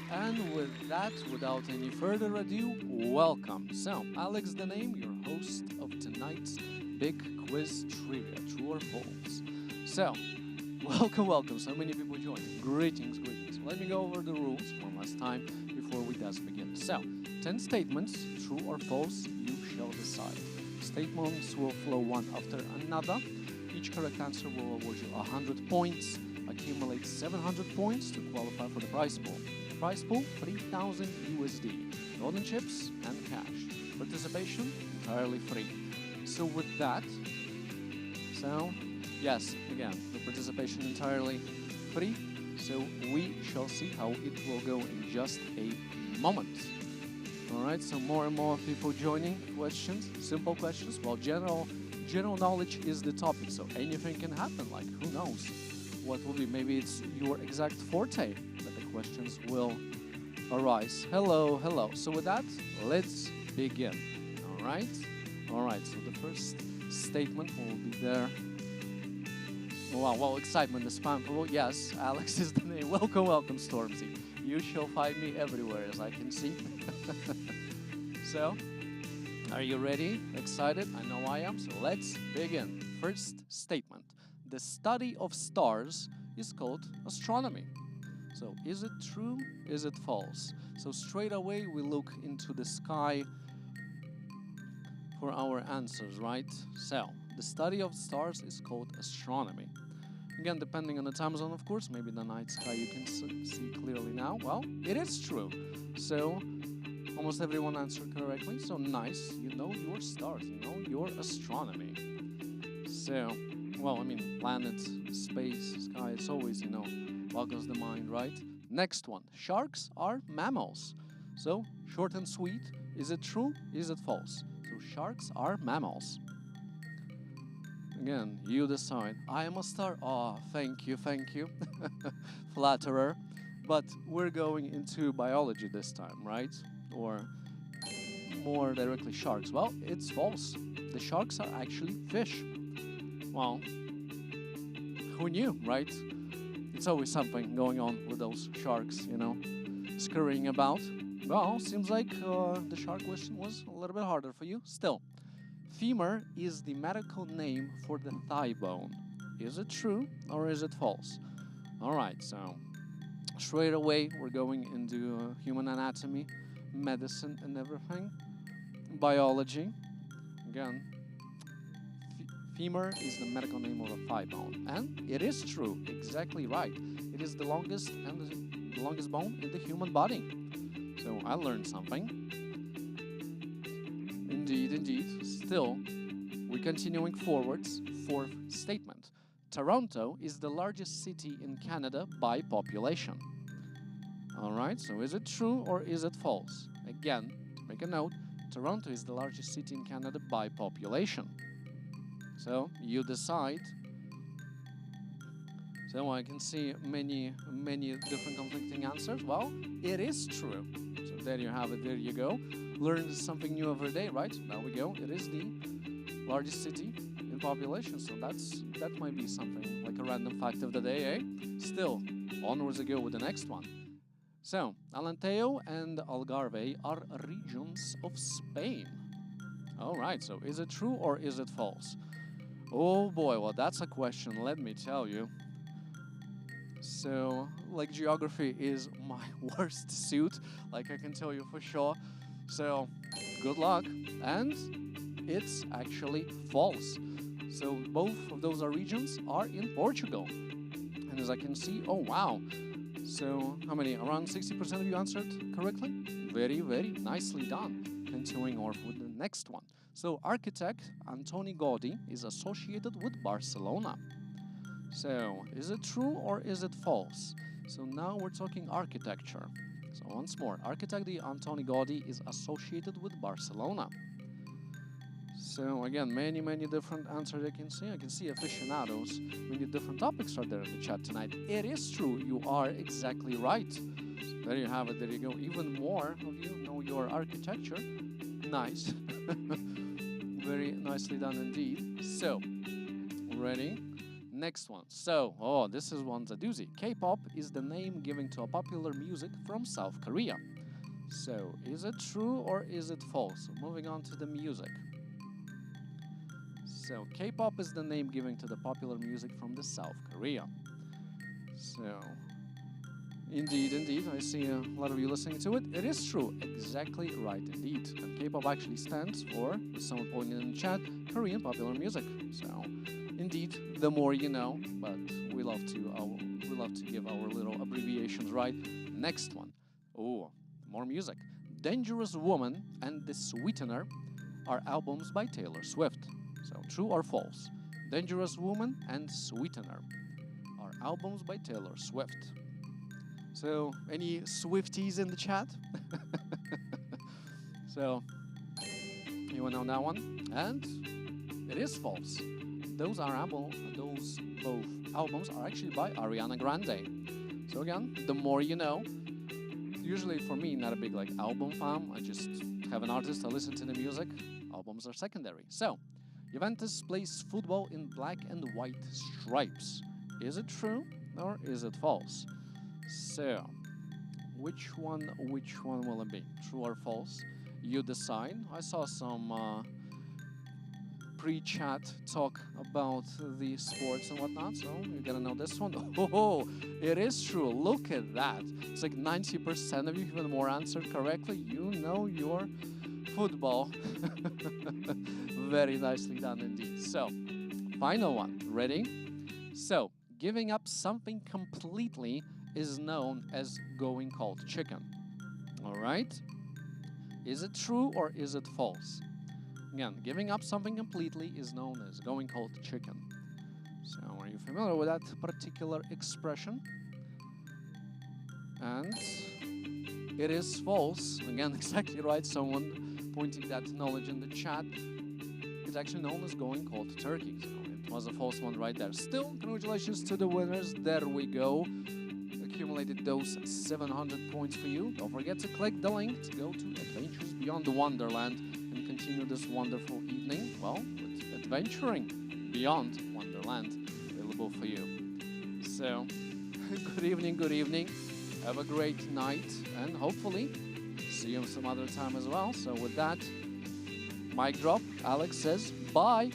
And with that, without any further ado, welcome. So, Alex the name, your host of tonight's big quiz trivia, true or false. So, welcome. So many people joining. Greetings. Let me go over the rules one last time before we does begin. So, 10 statements, true or false, you shall decide. Statements will flow one after another. Each correct answer will award you 100 points, accumulate 700 points to qualify for the prize pool. Prize pool, 3,000 USD, golden chips and cash. Participation, entirely free. So with that, yes, again, the participation entirely free. So we shall see how it will go in just a moment. All right, so more and more people joining. Questions, simple questions. Well, general knowledge is the topic, so anything can happen. Like, who knows what will be? Maybe it's your exact forte that the questions will arise. Hello. So with that, let's begin. All right. So the first statement will be there. Wow, well, excitement, the spam pool. Yes, Alex is the name. Welcome, Stormzy. You shall find me everywhere, as I can see. So, are you ready? Excited? I know I am. So let's begin. First statement. The study of stars is called astronomy. So is it true? Is it false? So straight away we look into the sky for our answers, right? So the study of stars is called astronomy. Again, depending on the time zone, of course, maybe the night sky you can see clearly now. Well, it is true. So almost everyone answered correctly. So nice, you know your stars, you know your astronomy. So, well, I mean, planet, space, sky, it's always, boggles the mind, right? Next one, sharks are mammals. So, short and sweet, is it true? Is it false? So, sharks are mammals. Again, you decide. I am a star. Oh, thank you. Flatterer. But we're going into biology this time, right? Or more directly sharks. Well, it's false. The sharks are actually fish. Well, who knew, right? It's always something going on with those sharks, scurrying about. Well, seems like the shark question was a little bit harder for you. Still, femur is the medical name for the thigh bone. Is it true or is it false? All right, so straight away we're going into human anatomy, medicine and everything. Biology. Again, femur is the medical name of a thigh bone. And it is true, exactly right. It is the longest bone in the human body. So I learned something. Indeed. Still, we're continuing forwards. Fourth statement. Toronto is the largest city in Canada by population. All right, so is it true or is it false? Again, make a note. Toronto is the largest city in Canada by population. So you decide. So I can see many different conflicting answers. Well, it is true. So there you have it. There you go. Learn something new every day, right? There we go. It is the largest city in population. So that might be something like a random fact of the day, eh? Still, onwards we go with the next one. So, Alentejo and Algarve are regions of Spain. All right. So is it true or is it false? Oh boy, well that's a question, let me tell you. So, like geography is my worst suit, like I can tell you for sure. So, good luck. And it's actually false. So, both of those regions are in Portugal. And as I can see, oh wow. So, how many? Around 60% of you answered correctly? Very nicely done. Continuing on with the next one. So, architect Antoni Gaudí is associated with Barcelona. So, is it true or is it false? So now we're talking architecture. So once more, architect Antoni Gaudí is associated with Barcelona. So again, many different answers I can see. I can see aficionados. Many different topics are there in the chat tonight. It is true. You are exactly right. So there you have it. There you go. Even more of you know your architecture. Nice. Very nicely done indeed. So, ready? Next one. So, oh, this is one's a doozy. K-pop is the name given to a popular music from South Korea. So, is it true or is it false? Moving on to the music. So, K-pop is the name given to the popular music from the South Korea. So, indeed, I see a lot of you listening to it. It is true, exactly right indeed. And K-pop actually stands for, as someone pointed in the chat, Korean popular music. So, indeed, the more you know, but we love to give our little abbreviations, right? Next one. Oh, more music. Dangerous Woman and The Sweetener are albums by Taylor Swift. So, true or false? Dangerous Woman and Sweetener are albums by Taylor Swift. So, any Swifties in the chat? So, you will know that one. And it is false. Those both albums are actually by Ariana Grande. So again, the more you know. Usually for me, not a big album fan. I just have an artist, I listen to the music. Albums are secondary. So, Juventus plays football in black and white stripes. Is it true or is it false? So, which one will it be? True or false? You decide. I saw some pre-chat talk about the sports and whatnot, so you gotta know this one. Oh, it is true. Look at that. It's 90% of you, even more, answered correctly. You know your football. Very nicely done indeed. So, final one. Ready? So, giving up something completely is known as going cold chicken. All right? Is it true or is it false? Again, giving up something completely is known as going cold chicken. So, are you familiar with that particular expression? And it is false. Again, exactly right. Someone pointing that knowledge in the chat. It's actually known as going cold turkey. So it was a false one right there. Still, congratulations to the winners. There we go. Accumulated those 700 points for you. Don't forget to click the link to go to Adventures Beyond Wonderland and continue this wonderful evening, well, with adventuring beyond Wonderland available for you. So, good evening. Have a great night, and hopefully see you some other time as well. So with that, mic drop. Alex says bye.